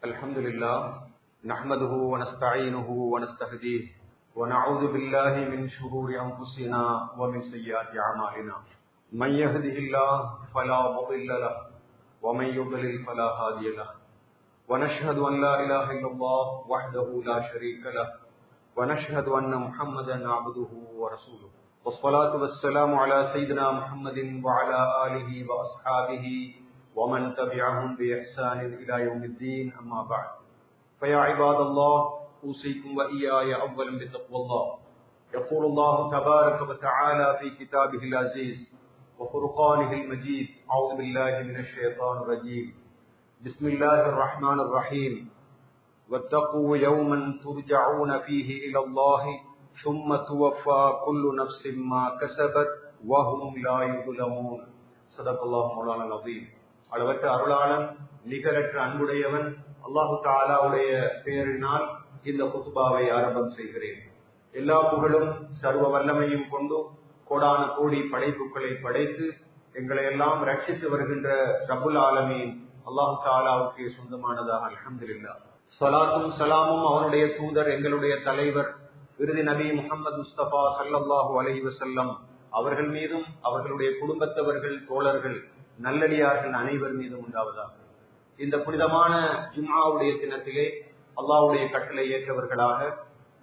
الحمد لله نحمده ونستعينه ونستهديه ونعوذ بالله من شرور أنفسنا ومن سيئات أعمالنا من يهده الله فلا مضل له ومن يضلل فلا هادي له ونشهد أن لا إله إلا الله وحده لا شريك له ونشهد أن محمدا عبده ورسوله والصلاة والسلام على سيدنا محمد وعلى آله وأصحابه ومن تبعهم بإحسان إلى يوم الدين أما بعد فيا عباد الله أوصيكم وإياي أولا بتقوى الله يقول الله تبارك وتعالى في كتابه العزيز وفرقانه المجيد أعوذ بالله من الشيطان الرجيم بسم الله الرحمن الرحيم واتقوا يوما ترجعون فيه إلى الله ثم توفى كل نفس ما كسبت وهم لا يظلمون صدق الله مولانا العظيم. அளவற்ற அருளாளன் நிகரற்ற அன்புடையவன் அல்லாஹு தஆலாவுடைய பெயரினால் இந்த குத்பாவை ஆரம்பம் செய்கிறேன். எல்லா புகழும் சர்வ வல்லமையும் கொண்டு கோடான கோடி படைப்புகளை படைத்து எங்களை எல்லாம் ரட்சித்து வருகின்ற ரப்புல் ஆலமீன் அல்லாஹு தஆலாவுக்கு சொந்தமானதாக அல்ஹம்துலில்லாஹ். ஸலாத்தும் ஸலாமும் அவனுடைய தூதர் எங்களுடைய தலைவர் இறுதி நபி முஹம்மது முஸ்தபா ஸல்லல்லாஹு அலைஹி வஸல்லம் அவர்கள் மீதும் அவர்களுடைய குடும்பத்தவர்கள் தோழர்கள் நல்லடியார்கள் அனைவர் மீதும் உண்டாவதாக. இந்த புனிதமான ஜும்ஆவுடைய தினத்திலே அல்லாஹ்வுடைய கட்டளை ஏற்றவர்களாக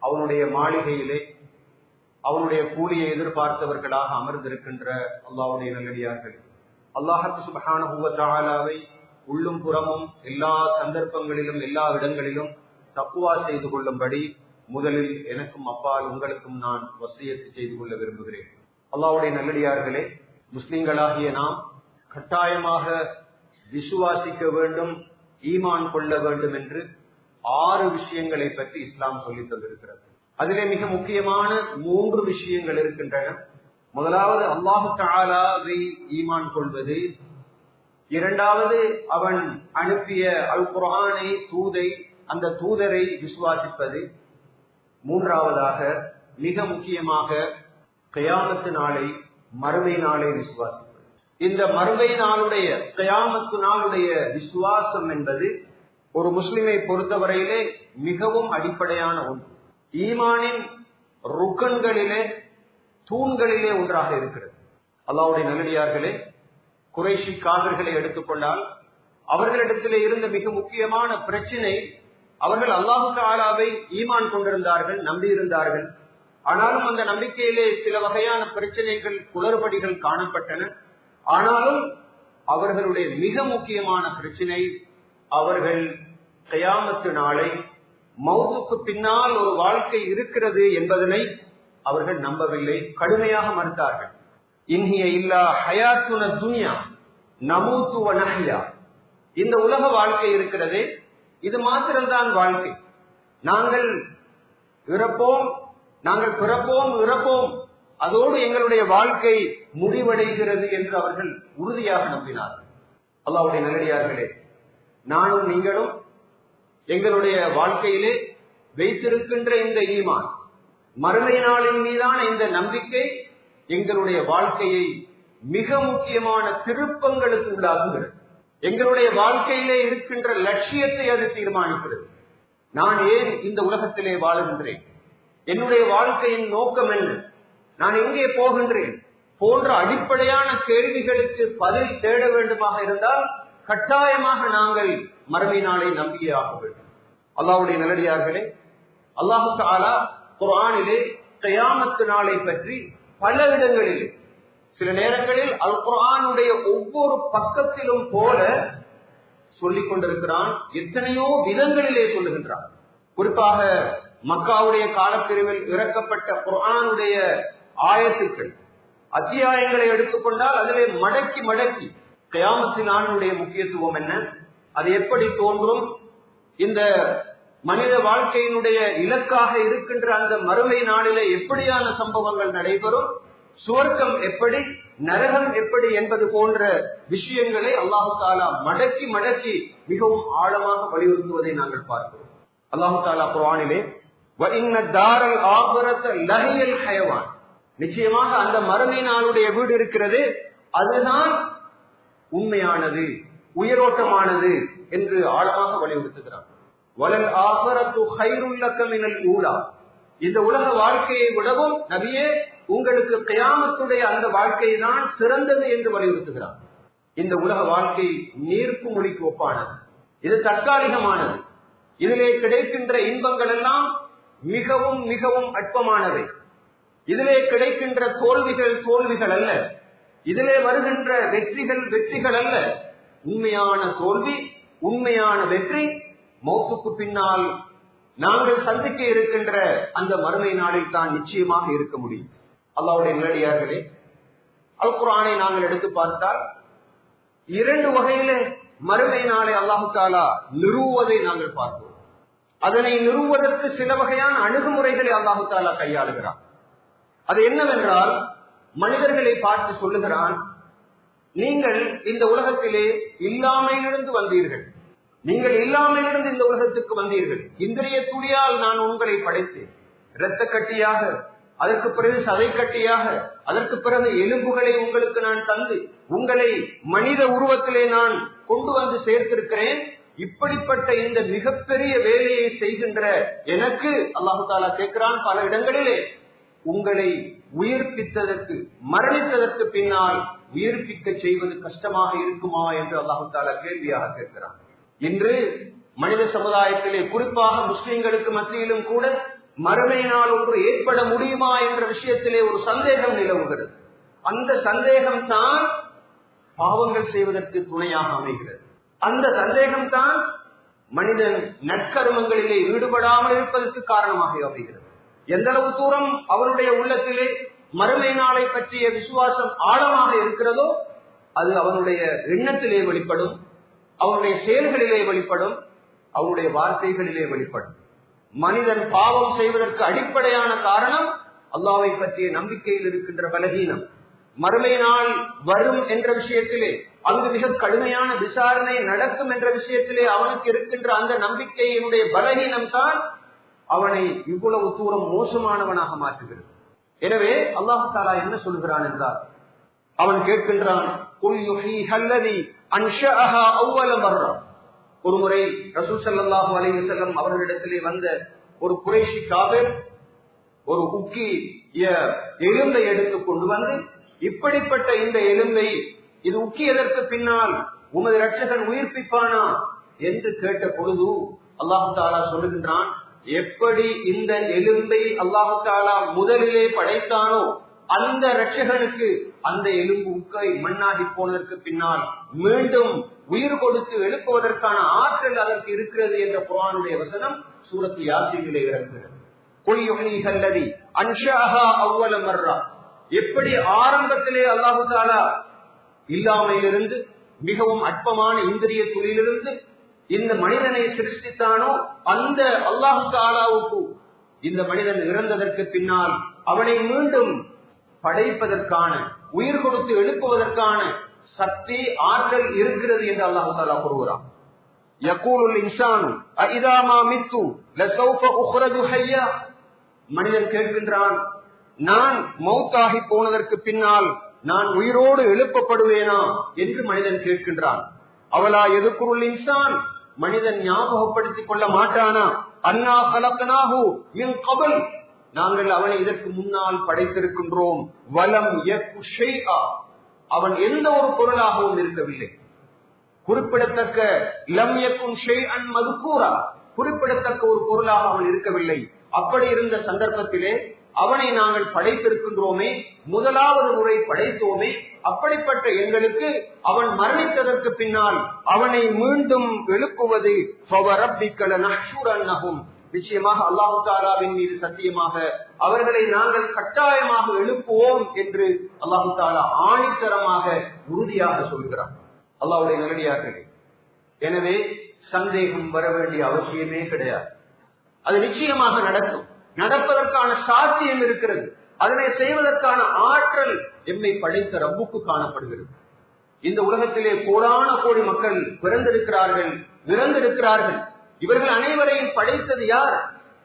அவனுடைய மாளிகையிலே அவனுடைய கூலியை எதிர்பார்த்தவர்களாக அமர்ந்திருக்கின்ற அல்லாஹ்வுடைய நல்லடியார்கள், அல்லாஹ் சுப்ஹானஹு வ தஆலாவை உள்ளும் புறமும் எல்லா சந்தர்ப்பங்களிலும் எல்லா இடங்களிலும் தக்வா செய்து கொள்ளும்படி முதலில் எனக்கும் அப்பால் உங்களுக்கும் நான் வசியத்து செய்து கொள்ள விரும்புகிறேன். அல்லாஹ்வுடைய நல்லடியார்களே, முஸ்லிம்களாகிய நாம் கட்டாயமாக விசுவாசிக்க வேண்டும், ஈமான் கொள்ள வேண்டும் என்று 6 விஷயங்களை பற்றி இஸ்லாம் சொல்லித் தந்திருக்கிறது. அதிலே மிக முக்கியமான 3 விஷயங்கள் இருக்கின்றன. முதலாவது அல்லாஹு தஆலாவை ஈமான் கொள்வது, இரண்டாவது அவன் அனுப்பிய அல் குர்ஆனை தூதை அந்த தூதரை விசுவாசிப்பது, மூன்றாவதாக மிக முக்கியமாக கியாமத்து நாளை மறுமை நாளை விசுவாசிப்பது. இந்த மறுமை நாளுடைய கியாமத்து நாளுடைய விசுவாசம் என்பது ஒரு முஸ்லிமை பொறுத்தவரையிலே மிகவும் அடிப்படையான ஒன்று. ஈமானின் ருக்கன்களிலே தூண்களிலே ஒன்றாக இருக்கிறது. அல்லாஹ்வுடைய நல்லடியார்களே, குறைஷி காவிர்களை எடுத்துக்கொண்டால் அவர்களிடத்திலே இருந்த மிக முக்கியமான பிரச்சனை, அவர்கள் அல்லாஹு தஆலாவை ஈமான் கொண்டிருந்தார்கள், நம்பியிருந்தார்கள். ஆனாலும் அந்த நம்பிக்கையிலே சில வகையான பிரச்சனைகள் குளறுபடிகள் காணப்பட்டன. ஆனாலும் அவர்களுடைய மிக முக்கியமான பிரச்சனை, அவர்கள் கியாமத்து நாளை மௌத்துக்கு பின்னால் ஒரு வாழ்க்கை இருக்கிறது என்பதனை அவர்கள் நம்பவில்லை, கடுமையாக மறுத்தார்கள். இன்ஹிய இல்லா ஹயாத்துன துன்யா நமூத்து வ நஹ்யா, இந்த உலக வாழ்க்கை இருக்கிறதே இது மாத்திரம்தான் வாழ்க்கை, நாங்கள் இறப்போம், நாங்கள் பிறப்போம் இறப்போம், அதோடு எங்களுடைய வாழ்க்கை முடிவடைகிறது என்று அவர்கள் உறுதியாக நம்பினார்கள். அல்லாஹ்வுடைய நல்லடியார்களே, நானும் நீங்களும் எங்களுடைய வாழ்க்கையிலே வைத்திருக்கின்ற இந்த ஈமான், மறுமை நாளின் மீதான இந்த நம்பிக்கை எங்களுடைய வாழ்க்கையை மிக முக்கியமான திருப்பங்களுக்கு உள்ளாகுகிறது. எங்களுடைய வாழ்க்கையிலே இருக்கின்ற லட்சியத்தை அது தீர்மானிக்கிறது. நான் ஏன் இந்த உலகத்திலே வாழுகின்றேன், என்னுடைய வாழ்க்கையின் நோக்கம் என்ன, நான் எங்கே போகின்றேன் போன்ற அடிப்படையான கேள்விகளுக்கு பதில் தேட வேண்டுமாக இருந்தால் கட்டாயமாக நாங்கள் மறுமை நாளை நம்பியே ஆக வேண்டும். அல்லாஹ்வுடைய நல்லடியார்களே, அல்லாஹு தஆலா குர்ஆனிலே கியாமத்து நாளை பற்றி பல இடங்களிலே, சில நேரங்களில் அல் குர்ஆனுடைய ஒவ்வொரு பக்கத்திலும் போல சொல்லிக் கொண்டிருக்கிறான், எத்தனையோ விதங்களிலே சொல்லுகின்றான். குறிப்பாக மக்காவுடைய காலப்பிரிவில் இறக்கப்பட்ட குர்ஆனுடைய ஆயத்துக்கள் அத்தியாயங்களை எடுத்துக்கொண்டால் அதிலே மடக்கி மடக்கி கியாமத்து நாளுடைய முக்கியத்துவம் என்ன, அது எப்படி தோன்றும், இந்த மனித வாழ்க்கையினுடைய இலக்காக இருக்கின்ற அந்த மறுமை நாளிலே எப்படியான சம்பவங்கள் நடைபெறும், சுவர்க்கம் எப்படி நரகம் எப்படி என்பது போன்ற விஷயங்களை அல்லாஹு தஆலா மடக்கி மடக்கி மிகவும் ஆழமாக வலியுறுத்துவதை நாங்கள் பார்க்கிறோம். அல்லாஹு தஆலா குர்ஆனிலே வ இன்ன தாரல் ஆகிரத லஹியல் ஹயவான், நிச்சயமாக அந்த மறுமை நாளுடைய வீடு இருக்கிறது அதுதான் உண்மையானது, உயிரோட்டமானது என்று ஆழமாக வலியுறுத்துகிறார். வலல் ஆஹிரத்து கைருல் லக மினல் ஊலா, இந்த உலக வாழ்க்கையை விடவும் நபியே உங்களுக்கு கியாமத்துடைய அந்த வாழ்க்கை தான் சிறந்தது என்று வலியுறுத்துகிறார். இந்த உலக வாழ்க்கை நீர்ப்பு மொழிக்கு ஒப்பானது, இது தற்காலிகமானது. இதிலே கிடைக்கின்ற இன்பங்கள் எல்லாம் மிகவும் மிகவும் அற்பமானவை. இதிலே கிடைக்கின்ற தோல்விகள் அல்ல, இதிலே வருகின்ற வெற்றிகள் அல்ல. உண்மையான தோல்வி, உண்மையான வெற்றி மௌத்துக்கு பின்னால் நாங்கள் சந்திக்க இருக்கின்ற அந்த மறுமை நாளில் தான் நிச்சயமாக இருக்க முடியும். அல்லாஹ்வுடைய நல்லடியார்களே, அல் குர்ஆனை நாங்கள் எடுத்து பார்த்தால் 2 வகையிலே மறுமை நாளை அல்லாஹ் தஆலா நிறுவுவதை நாங்கள் பார்க்கிறோம். அதனை நிறுவுவதற்கு சில வகையான அணுகுமுறைகளை அல்லாஹ் தஆலா கையாளுகிறார். அது என்னவென்றால், மனிதர்களை பார்த்து சொல்லுகிறான், நீங்கள் இந்த உலகத்திலே இல்லாமையிலிருந்து வந்தீர்கள், நீங்கள் இல்லாமையிலிருந்து இந்த உலகத்துக்கு வந்தீர்கள். இந்திரிய துளியால் நான் உங்களை படைத்தேன், இரத்த கட்டியாக, அதற்கு பிறகு சதை கட்டியாக, அதற்கு பிறகு எலும்புகளை உங்களுக்கு நான் தந்து உங்களை மனித உருவத்திலே நான் கொண்டு வந்து சேர்த்திருக்கிறேன். இப்படிப்பட்ட இந்த மிகப்பெரிய வேலையை செய்கின்ற எனக்கு அல்லாஹ் தஆலா கேட்கிறான் பல இடங்களிலே, உங்களை உயிர்ப்பித்ததற்கு, மரணித்ததற்கு பின்னால் உயிர்ப்பிக்க செய்வது கஷ்டமாக இருக்குமா என்று அல்லாஹ் தஆலா கேள்வியாக கேட்கிறான். இன்று மனித சமுதாயத்திலே, குறிப்பாக முஸ்லிம்களுக்கு மத்தியிலும் கூட மறுமையினால் ஒன்று ஏற்பட முடியுமா என்ற விஷயத்திலே ஒரு சந்தேகம் நிலவுகிறது. அந்த சந்தேகம் தான் பாவங்கள் செய்வதற்கு துணையாக அமைகிறது. அந்த சந்தேகம் தான் மனிதன் நற்கர்மங்களிலே ஈடுபடாமல் இருப்பதற்கு காரணமாக அமைகிறது. எந்த அளவு தூரம் அவருடைய உள்ளத்திலே மறுமை நாளை பற்றிய விசுவாசம் ஆழமாக இருக்கிறதோ அது அவனுடைய எண்ணத்திலே வெளிப்படும், அவனுடைய செயல்களிலே வெளிப்படும், அவனுடைய வார்த்தைகளிலே வெளிப்படும். மனிதன் பாவம் செய்வதற்கு அடிப்படையான காரணம் அல்லாஹ்வை பற்றிய நம்பிக்கையில் இருக்கின்ற பலகீனம். மறுமை நாள் வரும் என்ற விஷயத்திலே, அங்கு மிக கடுமையான விசாரணை நடக்கும் என்ற விஷயத்திலே அவனுக்கு இருக்கின்ற அந்த நம்பிக்கையினுடைய பலகீனம் தான் அவனை இவ்வளவு தூரம் மோசமானவனாக மாற்றுகிறது. எனவே அல்லாஹ் தஆலா என்ன சொல்கிறான் என்றால், அவன் கேட்கின்றான், குல் யுஹீஹல்லதி அன்ஷஅஹா அவ்வல மர்ரா. ஒரு முறை ரசூல் ஸல்லல்லாஹு அலைஹி வஸல்லம் அவர்களிடத்திலே வந்த ஒரு குறைஷி காபிர் ஒரு உக்கிய எலும்பை எடுத்து கொண்டு வந்து, இப்படிப்பட்ட இந்த எலும்பை இது உக்கியதற்கு பின்னால் உமது இரட்சகன் உயிர்ப்பிப்பானா என்று கேட்ட பொழுது அல்லாஹ் தஆலா சொல்லுகின்றான், எப்படி இந்த எலும்பை அல்லாஹ் தஆலா முதலிலே படைத்தானோ அந்த இரட்சகனுக்கு அந்த எலும்பு உக்கை மண்ணாகி போனதற்கு பின்னால் மீண்டும் உயிர் கொடுத்து எழுப்புவதற்கான ஆற்றல் அதற்கு இருக்கிறது என்ற குர்ஆனுடைய வசனம் சூரத் யாசீனிலே இறங்குகிறது. குல் யுஹீஹல்லதி அன்ஷஅஹா அவ்வல மர்ரா. எப்படி ஆரம்பத்திலே அல்லாஹ் தஆலா இல்லாமையிலிருந்து, மிகவும் அற்பமான இந்திரிய துளியிலிருந்து இந்த மனிதனை சிருஷ்டித்தானோ அந்த அல்லாஹ் தஆலாவுக்கு இந்த மனிதன் இறந்ததற்கு பின்னால் அவனை மீண்டும் படைப்பதற்கான, உயிர் கொடுத்து எழுப்புவதற்கான சக்தி, ஆற்றல் இருக்கிறது என்று அல்லாஹ் தஆலா கூறுகிறான். யகூலுல் இன்சானு அஇதா மா மித்து லஸௌஃப உக்ரஜு ஹய்யா. மனிதன் கேட்கின்றான், நான் மௌத்தாகி போனதற்கு பின்னால் நான் உயிரோடு எழுப்பப்படுவேனா என்று மனிதன் கேட்கின்றான். அவலா யذكرுல் இன்சான், மனிதன் ஞாபகப்படுத்திக் கொள்ள மாட்டானா, அன்னா خلقناه மின் قبل, நாங்கள் அவனை இதற்கு முன்னால் படைத்திருக்கின்றோம். வலம் யகு ஷைஆ, அவன் எந்த ஒரு பொருளாகவும் இருக்கவில்லை. குறிப்பிடத்தக்க லம் யகுன் ஷைஅன் மذ்கூரா, குறிப்பிடத்தக்க ஒரு பொருளாக அவன் இருக்கவில்லை. அப்படி இருந்த சந்தர்ப்பத்திலே அவனை நாங்கள் படைத்திருக்கின்றோமே, முதலாவது முறை படைத்தோமே, அப்படிப்பட்ட எங்களுக்கு அவன் மரணித்ததற்கு பின்னால் அவனை மீண்டும் எழுப்புவது நிச்சயமாக அல்லாஹ் தஆலாவின் மீது சத்தியமாக அவர்களை நாங்கள் கட்டாயமாக எழுப்புவோம் என்று அல்லாஹ் தஆலா ஆணித்தரமாக உறுதியாக சொல்கிறார். அல்லாஹ்வுடைய நல்லடியார்களே, எனவே சந்தேகம் வர வேண்டிய அவசியமே கிடையாது. அது நிச்சயமாக நடக்கும், நடப்பதற்கான சாத்தியம் இருக்கிறது. அதனை செய்வதற்கான ஆற்றல் எம்மை படைத்த ரப்புக்கு காணப்படுகிறது. இந்த உலகத்திலே கோடான கோடி மக்கள் பிறந்திருக்கிறார்கள், இறந்திருக்கிறார்கள். இவர்கள் அனைவரையும் படைத்தது யார்?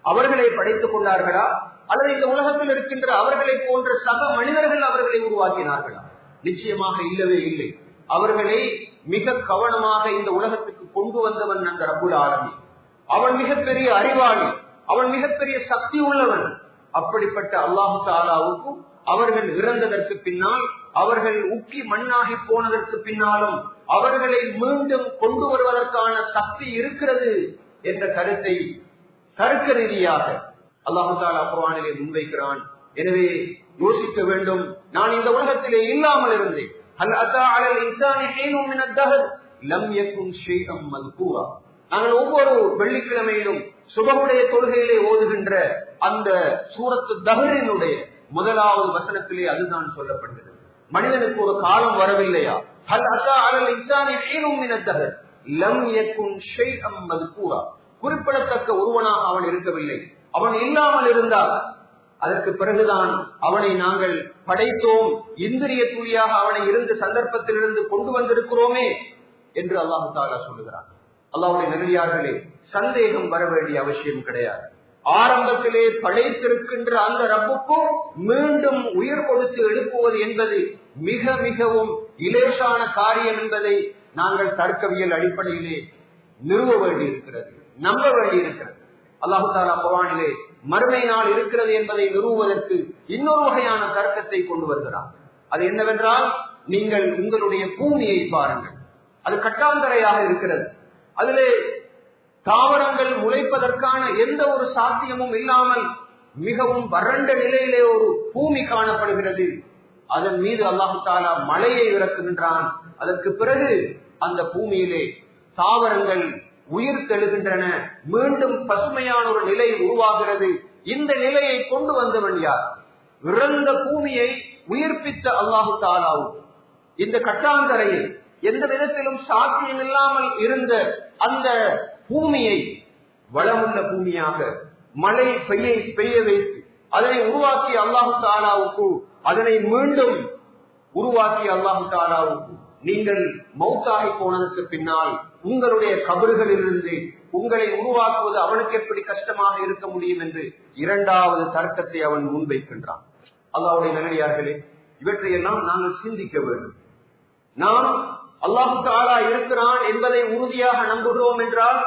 அவர்களை படைத்துக் கொண்டார்களா, அல்லது இந்த உலகத்தில் இருக்கின்ற அவர்களை போன்ற சக மனிதர்கள் அவர்களை உருவாக்கினார்களா? நிச்சயமாக இல்லவே இல்லை. அவர்களை மிக கவனமாக இந்த உலகத்துக்கு கொண்டு வந்தவன் அந்த ரப்புல் ஆலமீன். அவன் மிகப்பெரிய அறிவாளி, அவன் மிகப்பெரிய சக்தி உள்ளவன். அப்படிப்பட்ட அல்லாஹு தஆலாவுக்கும் அவர்கள் இறந்ததற்கு பின்னால், அவர்கள் உக்கி மண்ணாகி போனதற்கு பின்னாலும் அவர்களை மீண்டும் கொண்டு வருவதற்கான சக்தி இருக்கிறது என்ற கருத்தை தர்க்க ரீதியாக அல்லாஹு தஆலா குர்ஆனிலே முன்வைக்கிறான். எனவே யோசிக்க வேண்டும். நான் இந்த உலகத்திலே இல்லாமல் இருந்தேன். ஹல் அத்தா அலல் இன்சானி ஹீனும் மினத் தஹர் லம் யகுன் ஷைஅம் மذ்கூரா. நாங்கள் ஒவ்வொரு வெள்ளிக்கிழமையிலும் சுபஹுடைய தொழுகையிலே ஓதுகின்ற அந்த சூரத்து தஹரினுடைய முதலாவது வசனத்திலே அதுதான் சொல்லப்பட்டது. மனிதனுக்கு ஒரு காலம் வரவில்லையா? ஹல் அத்தா அலல் இன்சானி ஹீனும் மினத் தஹர் லம் யகுன் ஷைஅம் மذ்கூரா. குறிப்பிடத்தக்க ஒருவனாக அவன் இருக்கவில்லை. அவன் இல்லாமல் இருந்தால் அதற்கு பிறகுதான் அவனை நாங்கள் படைத்தோம், இந்திரிய துளியாக அவனை இருந்த சந்தர்ப்பத்திலிருந்து கொண்டு வந்திருக்கிறோமே என்று அல்லாஹு தஆலா சொல்லுகிறான். அல்லாஹ்வுடைய நல்லடியார்களே, சந்தேகம் வர வேண்டிய அவசியம் கிடையாது. ஆரம்பத்திலே படைத்திருக்கின்ற அந்த ரப்புக்கும் மீண்டும் உயிர் கொடுத்து எழுப்புவது என்பது மிக மிகவும் இலேசான காரியம் என்பதை நாங்கள் தர்க்கவியல் அடிப்படையிலே நிறுவ வேண்டியிருக்கிறது, நம்ப வேண்டியிருக்கிறது. அல்லாஹு தஆலா குர்ஆனிலே மறுமை நாள் இருக்கிறது என்பதை நிறுவுவதற்கு இன்னொரு வகையான தர்க்கத்தை கொண்டு வருகிறார். அது என்னவென்றால், நீங்கள் உங்களுடைய பூமியை பாருங்கள். அது கட்டாந்தரையாக இருக்கிறது. அதிலே தாவரங்கள் முளைப்பதற்கான எந்த ஒரு சாத்தியமும் இல்லாமல் மிகவும் வறண்ட நிலையிலே ஒரு பூமி காணப்படுகிறது. அதன் மீது அல்லாஹு தஆலா மழையை இறக்குகின்றான். அதற்கு பிறகு அந்த பூமியிலே தாவரங்கள் உயிர் தெழுகின்றன, மீண்டும் பசுமையான ஒரு நிலை உருவாகிறது. இந்த நிலையை கொண்டு வந்தவன் யார்? இறந்த பூமியை உயிர்ப்பித்த அல்லாஹு தஆலாவும் இந்த கட்டாந்தரையில் எந்த விதத்திலும் சாத்தியம் இல்லாமல் இருந்த அந்த பூமியை வளமுள்ள பூமியாக மழை பெய்ய வைத்து அதனை உருவாக்கிய அல்லாஹு தஆலாவுக்கு, அதனை மீண்டும் உருவாக்கிய அல்லாஹு தஆலாவுக்கு, நீங்கள் மௌத்தாகி போனதற்கு பின்னால் உங்களுடைய கபறுகளிலிருந்து உங்களை உருவாக்குவது அவனுக்கு எப்படி கஷ்டமாக இருக்க முடியும் என்று இரண்டாவது தர்க்கத்தை அவன் முன்வைக்கின்றான். அல்லாஹ்வுடைய நல்லடியார்களே, இவற்றையெல்லாம் நாங்கள் சிந்திக்க வேண்டும். நாம் அல்லாஹு தஆலா இருக்கிறான் என்பதை உறுதியாக நம்புகிறோம் என்றால்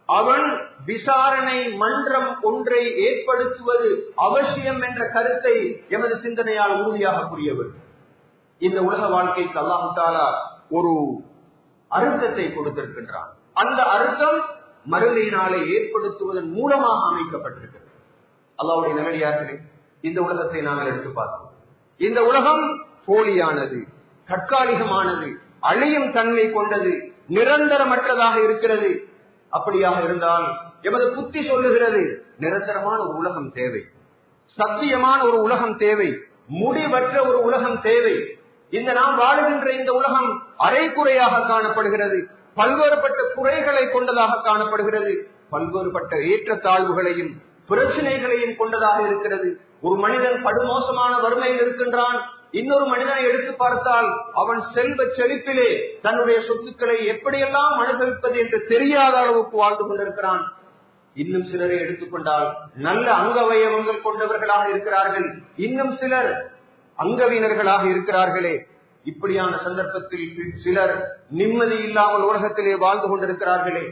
அவன் விசாரணை மன்றம் ஒன்றை ஏற்படுத்துவது அவசியம் என்ற கருத்தை எமது சிந்தனையால் உறுதியாக புரிய வேண்டும். இந்த உலக வாழ்க்கைக்கு அல்லாஹு தஆலா ஒரு அர்த்தத்தை கொடுத்திருக்கின்றான். அந்த அர்த்தம் மறுமை நாளை ஏற்படுத்துவதன் மூலமாக அமைக்கப்பட்டிருக்கிறது. அல்லாஹ்வுடைய நல்லடியார்களே, இந்த உலகத்தை நாங்கள் எடுத்து பார்த்தோம். இந்த உலகம் போலியானது, தற்காலிகமானது, அழியும் தன்மை கொண்டது, நிரந்தரமற்றதாக இருக்கிறது. அப்படியாக இருந்தால் எமது புத்தி சொல்லுகிறது, நிரந்தரமான ஒரு உலகம் தேவை, சத்தியமான ஒரு உலகம் தேவை, முடிவற்ற ஒரு உலகம் தேவை. இந்த நாம் வாழுகின்ற இந்த உலகம் அரைக்குறையாக காணப்படுகிறது, பல்வேறுபட்ட குறைகளை கொண்டதாக காணப்படுகிறது, பல்வேறுபட்ட ஏற்றத்தாழ்வுகளையும் பிரச்சனைகளையும் கொண்டதாக இருக்கிறது. ஒரு மனிதன் படுமோசமான வறுமையில் இருக்கின்றான். இன்னொரு மனிதனை எடுத்து பார்த்தால் அவன் செல்வ செழிப்பிலே தன்னுடைய சொத்துக்களை எப்படியெல்லாம் அனுபவிப்பது என்று தெரியாத அளவுக்கு வாழ்ந்து கொண்டிருக்கிறான். இன்னும் சிலரை எடுத்துக்கொண்டால் நல்ல அங்கவயவங்கள் கொண்டவர்களாக இருக்கிறார்கள், இன்னும் சிலர் அங்கவீனர்களாக இருக்கிறார்களே. இப்படியான சந்தர்ப்பத்தில் சிலர் நிம்மதி இல்லாமல் உலகத்திலே வாழ்ந்து கொண்டிருக்கிறார்களே.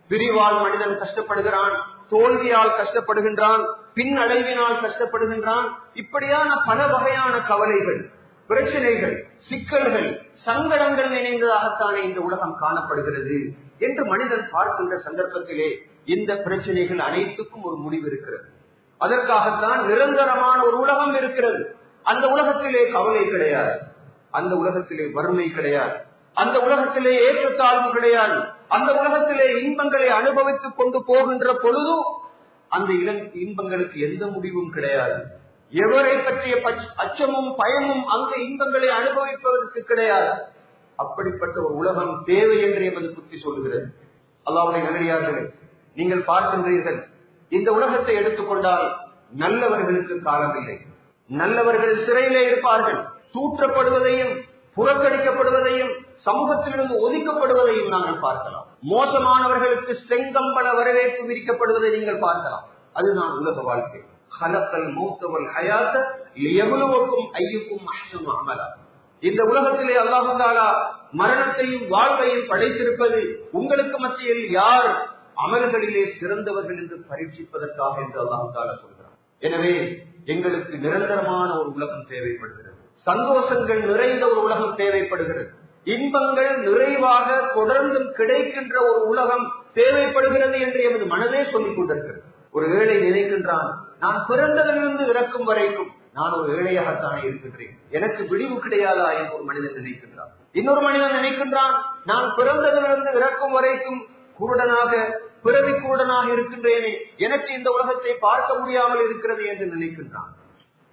பிரிவால் மனிதன் கஷ்டப்படுகிறான், தோல்வியால் கஷ்டப்படுகின்றான், பின்னடைவினால் கஷ்டப்படுகின்றான். இப்படியான பல வகையான கவலைகள், பிரச்சனைகள், சிக்கல்கள், சங்கடங்கள் நினைந்ததாகத்தானே இந்த உலகம் காணப்படுகிறது என்று மனிதன் பார்க்கின்ற சந்தர்ப்பத்திலே இந்த பிரச்சனைகள் அனைத்துக்கும் ஒரு முடிவு இருக்கிறது. அதற்காகத்தான் நிரந்தரமான ஒரு உலகம் இருக்கிறது. அந்த உலகத்திலே கவலை கிடையாது, அந்த உலகத்திலே வறுமை கிடையாது, அந்த உலகத்திலே ஏற்றத்தாழ்வு கிடையாது, அந்த உலகத்திலே இன்பங்களை அனுபவித்துக் கொண்டு போகின்ற பொழுது அந்த இன்பங்களுக்கு எந்த முடிவும் கிடையாது. எவரை பற்றிய அச்சமும் பயமும் அந்த இன்பங்களை அனுபவிப்பதற்கு கிடையாது. அப்படிப்பட்ட ஒரு உலகம் தேவை என்று எமது புத்தி சொல்லுகிறது. அல்லாஹ்வுடைய நல்லடியார்களே, நீங்கள் பார்க்கின்றீர்கள், இந்த உலகத்தை எடுத்துக்கொண்டால் நல்லவர்களுக்கு காலம் இல்லை. நல்லவர்கள் சிறையிலே இருப்பார்கள். தூற்றப்படுவதையும் புறக்கணிக்கப்படுவதையும் சமூகத்திலிருந்து ஒதுக்கப்படுவதையும் நாங்கள் பார்க்கலாம். மோசமானவர்களுக்கு செங்கம்பள வரவேற்பு விரிக்கப்படுவதை நீங்கள் பார்க்கலாம். அதுதான் உலக வாழ்க்கை. இந்த உலகத்திலே அல்லாஹ் தஆலா மரணத்தையும் வாழ்வையும் படைத்திருப்பது உங்களுக்கு மத்தியில் யார் அமல்களிலே சிறந்தவர்கள் என்று பரீட்சிப்பதற்காக என்று அல்லாஹ் தஆலா சொல்கிறார். எனவே எங்களுக்கு நிரந்தரமான ஒரு உலகம் தேவைப்படுகிறது, சந்தோஷங்கள் நிறைந்த ஒரு உலகம் தேவைப்படுகிறது, இன்பங்கள் நிறைவாக தொடர்ந்தும் கிடைக்கின்ற ஒரு உலகம் தேவைப்படுகிறது என்று எமது மனதே சொல்லிக் கொண்டிருக்கிறது. ஒரு ஏழை நினைக்கின்றான், நான் பிறந்ததிலிருந்து இறக்கும் வரைக்கும் நான் ஒரு ஏழையாகத்தானே இருக்கின்றேன், எனக்கு விடிவு கிடையாதா என்று ஒரு மனிதன் நினைக்கின்றான். இன்னொரு மனிதன் நினைக்கின்றான், நான் பிறந்ததிலிருந்து இறக்கும் வரைக்கும் குருடனாக பிறவி குருடனாக இருக்கின்றேனே, எனக்கு இந்த உலகத்தை பார்க்க முடியாமல் இருக்கிறது என்று நினைக்கின்றான்.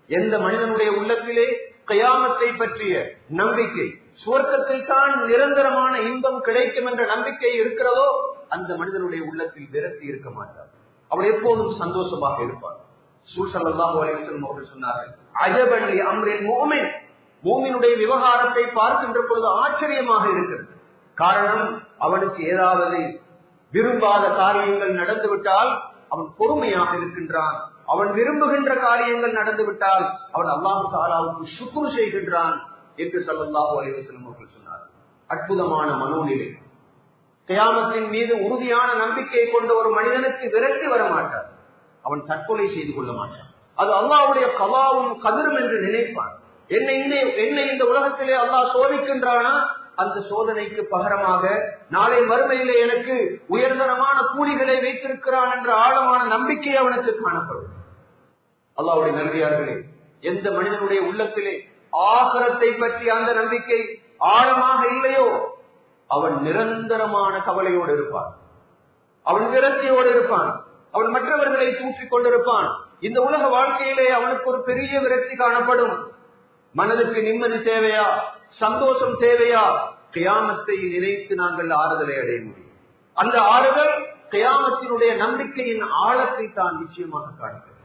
எந்த மனிதனுடைய உள்ளத்திலே கியாமத்தை பற்றிய நம்பிக்கை, சுவர்க்கத்தில் தான் நிரந்தரமான இன்பம் கிடைக்கும் என்ற நம்பிக்கை இருக்கிறதோ அந்த மனிதனுடைய உள்ளத்தில் விரக்தி இருக்க மாட்டார், அவன் எப்போதும் சந்தோஷமாக இருப்பார். ரசூல் ஸல்லல்லாஹு அலைஹி வஸல்லம் அவர்கள் சொன்னார்கள், அஜபன் லி அம்ரில் முஃமின், முஃமினுடைய விவகாரத்தை பார்க்கின்ற பொழுது ஆச்சரியமாக இருக்கிறது. காரணம், அவனுக்கு ஏதாவது விரும்பாத காரியங்கள் நடந்துவிட்டால் அவன் பொறுமையாக இருக்கின்றான், அவன் விரும்புகின்ற காரியங்கள் நடந்துவிட்டால் அவன் அல்லாஹ் தஆலாவுக்கு ஷுக்ர் செய்கின்றான் என்று ஸல்லல்லாஹு அலைஹி வஸல்லம் அவர்கள் சொன்னார்கள். அற்புதமான மனோநிலை. கியாமத்தின் மீது உறுதியான நம்பிக்கை கொண்ட ஒரு மனிதனுக்கு விரக்தி வர மாட்டார், அவன் தற்கொலை செய்து கொள்ள மாட்டான். அது அல்லாஹ்வுடைய கலாவும் கதிரும் என்று நினைப்பான். என்னை இந்த உலகத்திலே அல்லாஹ் சோதிக்கின்றானா, அந்த சோதனைக்கு பகரமாக நாளை மறுமையிலே எனக்கு உயர்தரமான கூலிகளை வைத்திருக்கிறான் என்ற ஆழமான நம்பிக்கை அவனுக்கு காணப்படும். அல்லாஹ்வுடைய நல்லடியார்களே, எந்த மனிதனுடைய உள்ளத்திலே ஆகிரத்தை பற்றி அந்த நம்பிக்கை ஆழமாக இல்லையோ அவன் நிரந்தரமான கவலையோடு இருப்பான், அவன் விரக்தியோடு இருப்பான், அவன் மற்றவர்களை தூற்றிக் கொண்டிருப்பான். இந்த உலக வாழ்க்கையிலே அவனுக்கு ஒரு பெரிய விரக்தி காணப்படும். மனதுக்கு நிம்மதி தேவையா, சந்தோஷம் தேவையா, கியாமத்தை நினைத்து நாங்கள் ஆறுதலை அடைய முடியும். அந்த ஆறுதல் கியாமத்தினுடைய நம்பிக்கையின் ஆழத்தை தான் நிச்சயமாக காண்கிறது.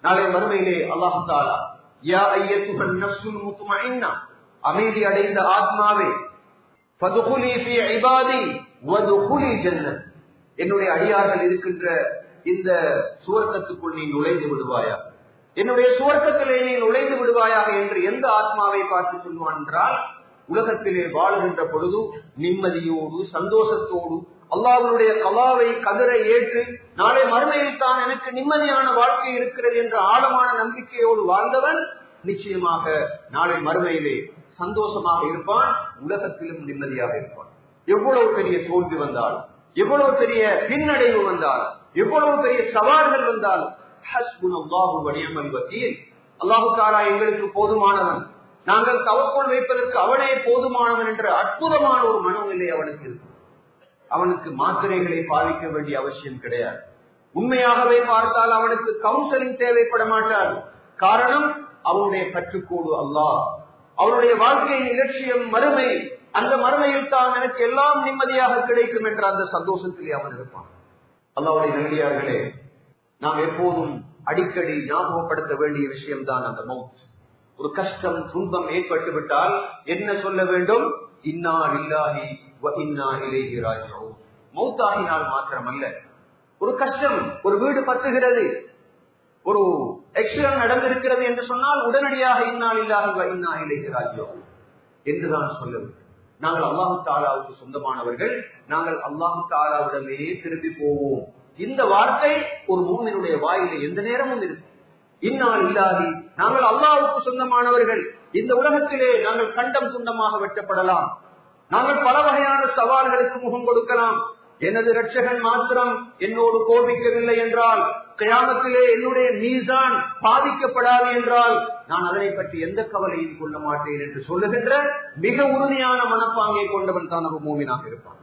நாளை மறுமையிலே அல்லாஹ் தஆலா, யா அய்யத்துஹன் நஃப்ஸுல் முத்மஇன்னா, அமைதி அடைந்த ஆத்மாவே, ஃபதுகுலி ஃபீ இபாதி வதுகுலி ஜன்னத், என்னுடைய அடியார்கள் இருக்கின்ற இந்த சுவர்க்கத்துக்குள் நீ நுழைந்து விடுவாயா, என்னுடைய சுவர்க்கத்திலே நீ நுழைந்து விடுவாயாக என்று எந்த ஆத்மாவை பார்த்து சொல்வான் என்றால், உலகத்திலே வாழுகின்ற பொழுது நிம்மதியோடு சந்தோஷத்தோடு அல்லாஹ்வுடைய கலாவை கதிரை ஏற்று நாளை மறுமையில் தான் எனக்கு நிம்மதியான வாழ்க்கை இருக்கிறது என்ற ஆழமான நம்பிக்கையோடு வாழ்ந்தவன் நிச்சயமாக நாளை மறுமையிலே சந்தோஷமாக இருப்பான், உலகத்திலும் நிம்மதியாக இருப்பான். எவ்வளவு பெரிய தோல்வி வந்தால், எவ்வளவு பெரிய பின்னடைவு வந்தால், எவ்வளவு பெரிய சவால்கள் வந்தால், ஹஸ்புனல்லாஹு வ நிஅமல் வக்கீல், அல்லாஹ் தஆலா எங்களுக்கு போதுமானவன், நாங்கள் தவக்குள் வைப்பதற்கு அவனே போதுமானவன் என்ற அற்புதமான ஒரு மனநிலை அவனுக்கு இருக்கும். அவனுக்கு மாத்திரைகளை பாவிக்க வேண்டிய அவசியம் கிடையாது. உண்மையாகவே பார்த்தால் அவனுக்கு கவுன்சிலிங் தேவைப்பட மாட்டாது. காரணம், அவனுடைய கற்றுக்கோடு அல்லாஹ், அவனுடைய வாழ்க்கையின் இலட்சியம் மறுமை, அந்த மறுமையில் தான் எனக்கு எல்லாம் நிம்மதியாக கிடைக்கும் என்ற அந்த சந்தோஷத்திலே அவன் இருப்பான். அல்லாஹ்வுடைய நல்லடியார்களே, நாம் எப்போதும் அடிக்கடி ஞாபகப்படுத்த வேண்டிய விஷயம் தான் அந்த மௌத். ஒரு கஷ்டம் துன்பம் ஏற்பட்டு விட்டால் என்ன சொல்ல வேண்டும்? இன்னா லில்லாஹி வ இன்னா இலைஹி ராஜிஊன். மௌத்தாகினால் மாத்திரமல்ல, ஒரு கஷ்டம், ஒரு வீடு பத்துகிறது, ஒரு ஆக்சிடென்ட் நடந்திருக்கிறது என்று சொன்னால் உடனடியாக இன்னா லில்லாஹி வ இன்னா இலைஹி ராஜிஊன் என்றுதான் சொல்ல வேண்டும். நாங்கள் அல்லாஹ் தஆலாவுக்கு சொந்தமானவர்கள், நாங்கள் அல்லாஹ் தஆலாவிடமே திரும்பி போவோம். இந்த வார்த்தை ஒரு மூமினுடைய வாயிலே எந்த நேரமும் இருக்கும். இன்னா லில்லாஹி, நாங்கள் அல்லாஹ்வுக்கு சொந்தமானவர்கள். இந்த உலகத்திலே நாங்கள் கண்டம் துண்டமாக வெட்டப்படலாம், நாங்கள் பல வகையான சவால்களுக்கு முகம் கொடுக்கலாம். எனது இரட்சகன் மாத்திரம் என்னோடு கோபிக்கவில்லை என்றால், கியாமத்திலே என்னுடைய மீசான் பாதிக்கப்படாது என்றால் நான் அதனை பற்றி எந்த கவலையும் கொள்ள மாட்டேன் என்று சொல்லுகின்ற மிக உறுதியான மனப்பாங்கை கொண்டவன் தான் ஒரு மூமினாக இருப்பான்.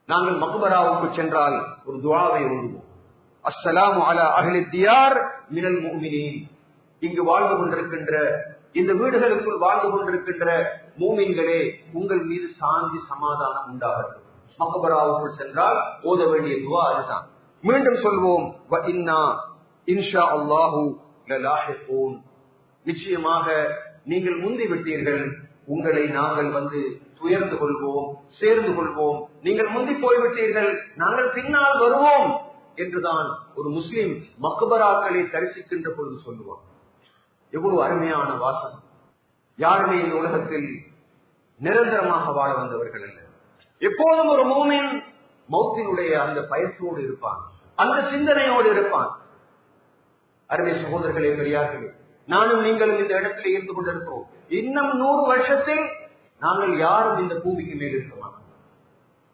நாங்கள் மக்பராவுக்கு சென்றால் ஒரு துஆவை ஓதுவோம், அஸ்ஸலாமு அலா அஹ்லி தியார் மினல் முஃமினீன். இங்கு வாழ்ந்து கொண்டிருக்கின்ற, இந்த வீடுகளுக்குள் வாழ்ந்து கொண்டிருக்கின்ற மூமின்களே, உங்கள் மீது சாந்தி சமாதானம் உண்டாகட்டும். மக்பராவுக்குள் சென்றால் ஓத வேண்டிய துஆ அதுதான். மீண்டும் சொல்வோம், வ இன்னா இன்ஷா அல்லாஹு லலாஹிகூன். நிச்சயமாக நீங்கள் முந்தி விட்டீர்கள், உங்களை நாங்கள் துயர்ந்து கொள்வோம், சேர்ந்து கொள்வோம். நீங்கள் முந்தி போய்விட்டீர்கள், நாங்கள் பின்னால் வருவோம் என்றுதான் ஒரு முஸ்லிம் மக்பராக்களை தரிசிக்கின்ற பொழுது சொல்லுவார். எவ்வளவு அருமையான வாசகம்! யாருமே இந்த உலகத்தில் நிரந்தரமாக வாழ வந்தவர்கள் அல்ல. எப்போதும் ஒரு மூமின் மௌத்தினுடைய அந்த பயத்தோடு இருப்பான், அந்த சிந்தனையோடு இருப்பான். அருமை சகோதரர்களே, பெரியார்களே, நானும் நீங்களும் இந்த இடத்துல இருந்து கொண்டிருக்கிறோம். இன்னும் 100 வருஷத்தில் நாங்கள் யாரும் இந்த பூமிக்கு மேல் இருக்க மாட்டோம்.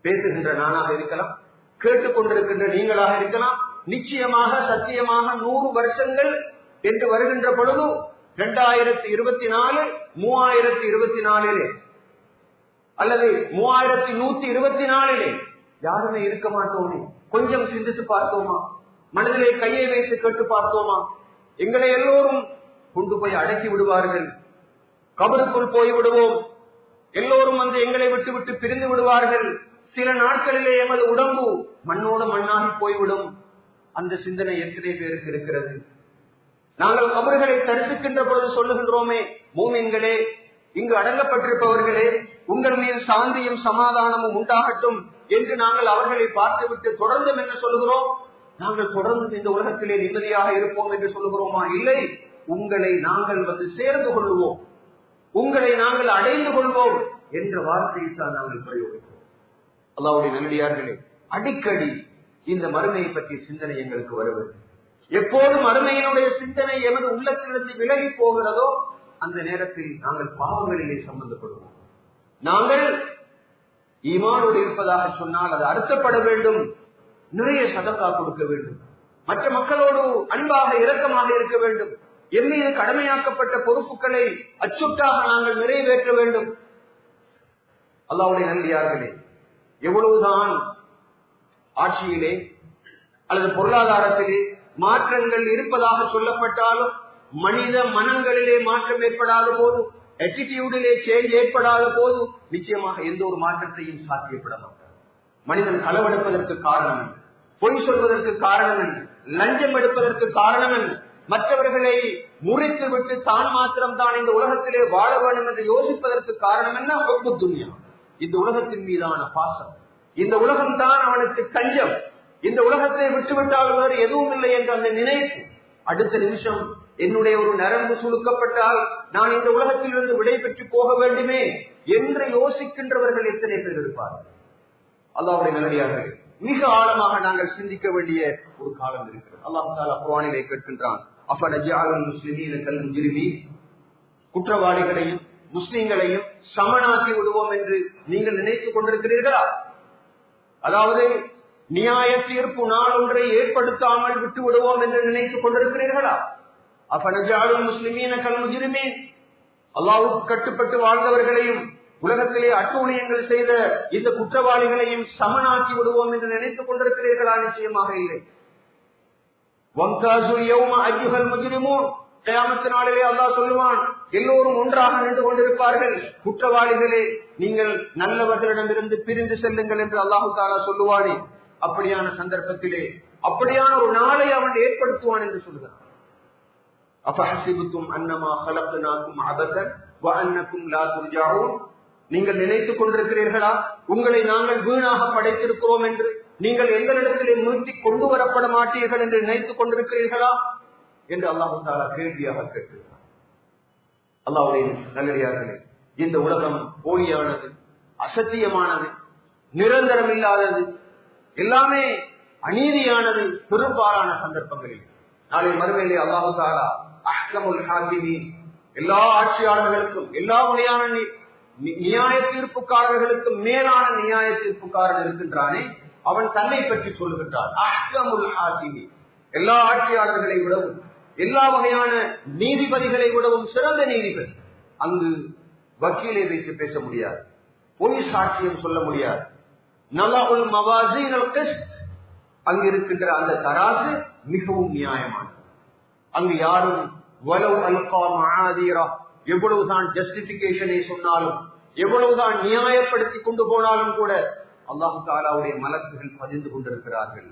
பேசுகின்ற நானாக இருக்கலாம், கேட்டுக்கொண்டிருக்கின்ற நீங்களாக இருக்கலாம். நிச்சயமாக சத்தியமாக 100 வருஷங்கள் என்று வருகின்ற பொழுது 2024 3024 அல்லது 3124 யாருமே இருக்க மாட்டோமே. கொஞ்சம் சிந்தித்து பார்த்தோமா? மனதிலே கையை வைத்து கேட்டு பார்த்தோமா? எங்களை எல்லோரும் கொண்டு போய் அடக்கி விடுவார்கள், கபருக்குள் போய் விடுவோம். எல்லோரும் வந்து எங்களை விட்டு விட்டு பிரிந்து விடுவார்கள். சில நாட்களிலே எமது உடம்பு மண்ணோடு மண்ணாகி போய்விடும். அந்த சிந்தனை எத்தனை பேருக்கு இருக்கிறது? நாங்கள் கபறுகளை தரிசிக்கின்ற பொழுது சொல்லுகின்றோமே, மூமின்களே, இங்கு அடங்கப்பட்டிருப்பவர்களே, உங்கள் மீது சாந்தியும் சமாதானமும் உண்டாகட்டும் என்று நாங்கள் அவர்களை பார்த்துவிட்டு தொடர்ந்து என்ன சொல்லுகிறோம்? நாங்கள் தொடர்ந்து இந்த உலகத்திலே நிம்மதியாக இருப்போம் என்று சொல்லுகிறோமா? இல்லை, உங்களை நாங்கள் வந்து சேர்ந்து கொள்வோம், உங்களை நாங்கள் அடைந்து கொள்வோம் என்ற வார்த்தையை தான் நாங்கள் பிரயோகிக்கிறோம். அல்லாஹ்வுடைய நல்லடியார்களே, அடிக்கடி இந்த மறுமையை பற்றிய சிந்தனை எங்களுக்கு வருவது. எப்போது மறுமையினுடைய சிந்தனை எமது உள்ளத்திலிருந்து விலகி போகிறதோ அந்த நேரத்தில் நாங்கள் பாவங்களிலே சம்பந்தப்படுவோம். நாங்கள் ஈமானோடு இருப்பதாக சொன்னால் அது அர்த்தப்பட வேண்டும், நிறைய சதகா கொடுக்க வேண்டும், மற்ற மக்களோடு அன்பாக இரக்கமாக இருக்க வேண்டும், என் மீது கடமையாக்கப்பட்ட பொறுப்புகளை அச்சுட்டாக நாங்கள் நிறைவேற்ற வேண்டும். அல்லாஹ்வுடைய நல்லடியார்களே, எவ்வளவுதான் ஆட்சியிலே அல்லது பொருளாதாரத்திலே மாற்றங்கள் இருப்பதாக சொல்லப்பட்டாலும் மனித மனங்களிலே மாற்றம் ஏற்படாத போது, ஆட்டிடியூடிலே சேஞ்ச் ஏற்படாத போது நிச்சயமாக எந்த ஒரு மாற்றத்தையும் சாத்தியப்பட மாட்டார். மனிதன் களவெடுப்பதற்கு காரணம் என்ன? பொய் சொல்வதற்கு காரணம் என்ன? லஞ்சம் எடுப்பதற்கு காரணம் என்ன? மற்றவர்களை முறித்து விட்டு தான் மாத்திரம் தான் இந்த உலகத்திலே வாழ வேண்டும் என்று யோசிப்பதற்கு காரணம் என்ன? ஹுப்பு துன்யா, இந்த உலகத்தின் மீதான பாசம். இந்த உலகம் தான் அவனுக்கு கஞ்சம். இந்த உலகத்தை விட்டுவிட்டால் வேறு எதுவும் இல்லை என்ற அந்த நினைப்பு. அடுத்த நிமிஷம் என்னுடைய ஒரு நரம்பு சுழுக்கப்பட்டால் நான் இந்த உலகத்தில் இருந்து விடை பெற்று போக வேண்டுமே என்று யோசிக்கின்றவர்கள் எத்தனை பேர் இருப்பார்கள்? அல்லாஹ்வுடைய நல்லடியார்களே, மிக ஆழமாக நாங்கள் சிந்திக்க வேண்டிய ஒரு காலம் இருக்கிறது. அல்லாஹ் தஆலா குர்ஆனிலே கேட்கின்றான், அஃபனஜஅலுல் முஸ்லிமீன கல் முஜ்ரிமீன், குற்றவாளிகளையும் முஸ்லிம்களையும் சமனாக்கி விடுவோம் என்று நீங்கள் நினைத்துக் கொண்டிருக்கிறீர்களா? அதாவது நியாய தீர்ப்பு நாள் ஒன்றை ஏற்படுத்தாமல் விட்டு விடுவோம் என்று நினைத்துக் கொண்டிருக்கிறீர்களா? அஃபனஜஅலுல் முஸ்லிமீன கல் முஜ்ரிமீன், அல்லாஹ்வுக்கு கட்டுப்பட்டு வாழ்ந்தவர்களையும் உலகத்திலே அட்டூழியங்கள் செய்த இந்த குற்றவாளிகளையும் சமனாக்கி விடுவோம் என்று நினைத்துக் கொண்டிருக்கிறீர்களா? நிச்சயமாக இல்லை. வம்தாசுல் யௌம அய்யுஹல் முஜ்ரிமூன், கியாமத் நாளிலே அல்லாஹ் சொல்லுவான், எல்லோரும் ஒன்றாக நின்று கொண்டிருப்பார்கள். குற்றவாளிகளே, நீங்கள் நல்லவர்களிடமிருந்து பிரிந்து செல்லுங்கள் என்று அல்லாஹு தஆலா சொல்லுவானே, அப்படியான சந்தர்ப்பத்திலே அப்படியான ஒரு நாளை அவன் ஏற்படுத்துவான் என்று சொல்கிறான். அஃபஹஸிபுத்தும் அன்னமா ஹலக்னாகும் அபஸன் வ அன்னகும் லா துர்ஜஊன், நீங்கள் நினைத்துக் கொண்டிருக்கிறீர்களா உங்களை நாங்கள் வீணாக படைத்திருக்கிறோம் என்று? நீங்கள் எங்களிடத்திலே மீட்டி கொண்டு வரப்பட மாட்டீர்கள் என்று நினைத்துக் கொண்டிருக்கிறீர்களா என்று அல்லாஹு தஆலா கேள்வியாக கேட்கிறார். அல்லாஹ்வுடைய நல்லடியார்களே, இந்த உலகம் போலியானது, அசத்தியமானது, நிரந்தரம் இல்லாதது, எல்லாமே அநீதியானது. பெரும்பாலான சந்தர்ப்பங்களில் நாளை மறுமையிலே அல்லாஹு தஆலா அஹ்கமுல் ஹாகிமீன், எல்லா ஆட்சியாளர்களுக்கும் எல்லா வகையான நியாய தீர்ப்புக்காரர்களுக்கும் மேலான நியாய தீர்ப்புக்காரன் இருக்கின்றானே, அவன் தன்னை பற்றி சொல்லுகின்றான், அஹ்கமுல் ஹாகிமீன், எல்லா ஆட்சியாளர்களை விடவும் எல்லா வகையான நீதிபதிகளை விடவும் சிறந்த நீதிபதி. அங்கு வக்கீலை வைத்து பேச முடியாது, பொய் சாட்சியம் சொல்ல முடியாது. நலஉல் மவாசீனுல் கிஸ்த், அங்கு இருக்கின்ற அந்த தராசு மிகவும் நியாயமானது. அங்கு யாரும் வலவ் அல்கா மஆதீரா, எவ்வளவுதான் ஜஸ்டிபிகேஷனை சொன்னாலும், எவ்வளவுதான் நியாயப்படுத்தி கொண்டு போனாலும் கூட அல்லாஹ் தஆலாவுடைய மலக்குகள் பதிந்து கொண்டிருக்கிறார்கள்.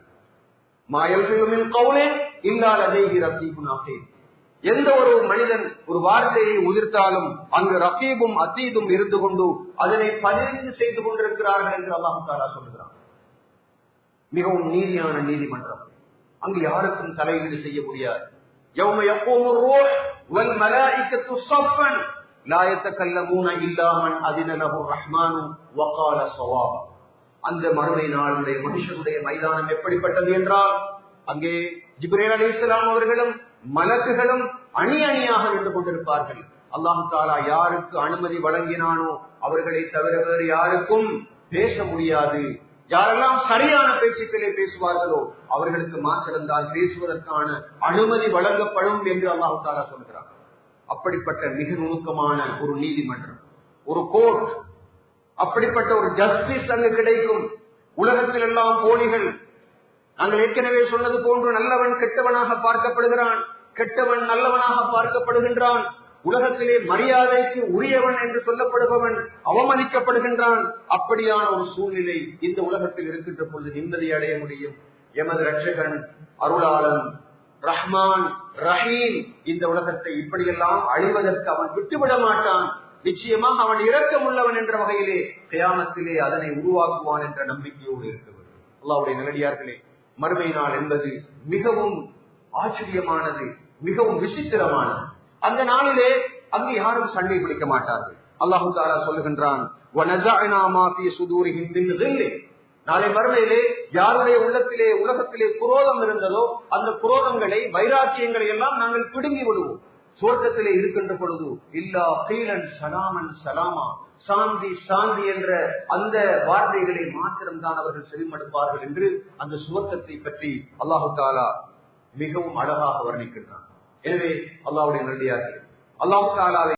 மா யல்ஃபிது மின் கௌலின் இல்லா லதைஹி ரகீபுன் அதீத், எந்த ஒரு மனிதன் ஒரு வார்த்தையை உதிர்த்தாலும் அங்கு ரகீபும் அதீதும் இருந்து கொண்டு அதனை பதிவு செய்து கொண்டிருக்கிறார்கள் என்று அல்லாஹ் தஆலா சொல்கிறான். மிகவும் நீதியான நீதிமன்றம், அங்கு யாருக்கும் தலையீடு செய்ய முடியாது. யௌம யகூமுர் ரூஹ் வல் மலாயிகத்து ஸஃபன், லா யதகல்லமூன இல்லா மன் அதின லஹு ரஹ்மானு வகால ஸவாபா. அந்த மறுமை நாளுடைய மனுஷனுடைய மைதானம் எப்படிப்பட்டது என்றால், அங்கே ஜிப்ரீல் அலைஹிஸ்ஸலாம் அவர்களும் மலக்குகளும் அணி அணியாக நின்று கொண்டிருப்பார்கள். அல்லாஹ் தஆலா யாருக்கு அனுமதி வழங்கினானோ அவர்களை தவிர வேறு யாருக்கும் பேச முடியாது. யாரெல்லாம் சரியான பேச்சுக்களை பேசுவார்களோ அவர்களுக்கு மாத்திரம்தான் பேசுவதற்கான அனுமதி வழங்கப்படும் என்று அல்லாஹ் தஆலா சொல்கிறார். அப்படிப்பட்ட மிக நுணுக்கமான ஒரு நீதிமன்றம், ஒரு கோர்ட், அப்படிப்பட்ட ஒரு ஜஸ்டிஸ் அங்கு கிடைக்கும். உலகத்தில் எல்லாம் போலிகள். நாங்கள் ஏற்கனவே சொன்னது போன்று நல்லவன் கெட்டவனாக பார்க்கப்படுகிறான், கெட்டவன் நல்லவனாக பார்க்கப்படுகின்றான். உலகத்திலே மரியாதைக்கு உரியவன் என்று சொல்லப்படுபவன் அவமதிக்கப்படுகின்றான். அப்படியான ஒரு சூழ்நிலை இந்த உலகத்தில் இருக்கின்ற பொழுது நிம்மதி அடைய முடியும். எமது ரட்சகன் அருளாளன் ரஹ்மான் ரஹீம் இந்த உலகத்தை இப்படியெல்லாம் அழிவதற்கு அவன் விட்டுவிட மாட்டான். நிச்சயமாக அவன் இரக்கம் உள்ளவன் என்ற வகையிலே கியாமத்திலே அதனை உருவாக்குவான் என்ற நம்பிக்கையோடு இருக்கிறது. அல்லாஹ்வுடைய நல்லடியார்களே, மறுமை நாள் என்பது மிகவும் ஆச்சரியமானது, மிகவும் விசித்திரமானது. அந்த நாளிலே அங்கு யாரும் சண்டை பிடிக்க மாட்டார்கள். அல்லாஹு தஆலா சொல்லுகின்றான், வனஸஅனா மா ஃபீ சுதூரிஹிம் மின் கில். நாளை மறுமையிலே யாருடைய உள்ளத்திலே உலகத்திலே குரோதம் இருந்ததோ அந்த குரோதங்களை, வைராக்கியங்களை எல்லாம் நாங்கள் பிடுங்கி விடுவோம். சுவர்க்கத்திலே இருக்கின்ற பொழுது இல்லா கீலன் சலாமன் சலாமா, சாந்தி சாந்தி என்ற அந்த வார்த்தைகளை மாத்திரம்தான் அவர்கள் செவிமடுப்பார்கள் என்று அந்த சுவர்க்கத்தை பற்றி அல்லாஹு தஆலா மிகவும் அழகாக வர்ணிக்கின்றான். எனவே அல்லாஹ்வுடைய நல்லடியார்களே, அல்லாஹ் தஆலாவை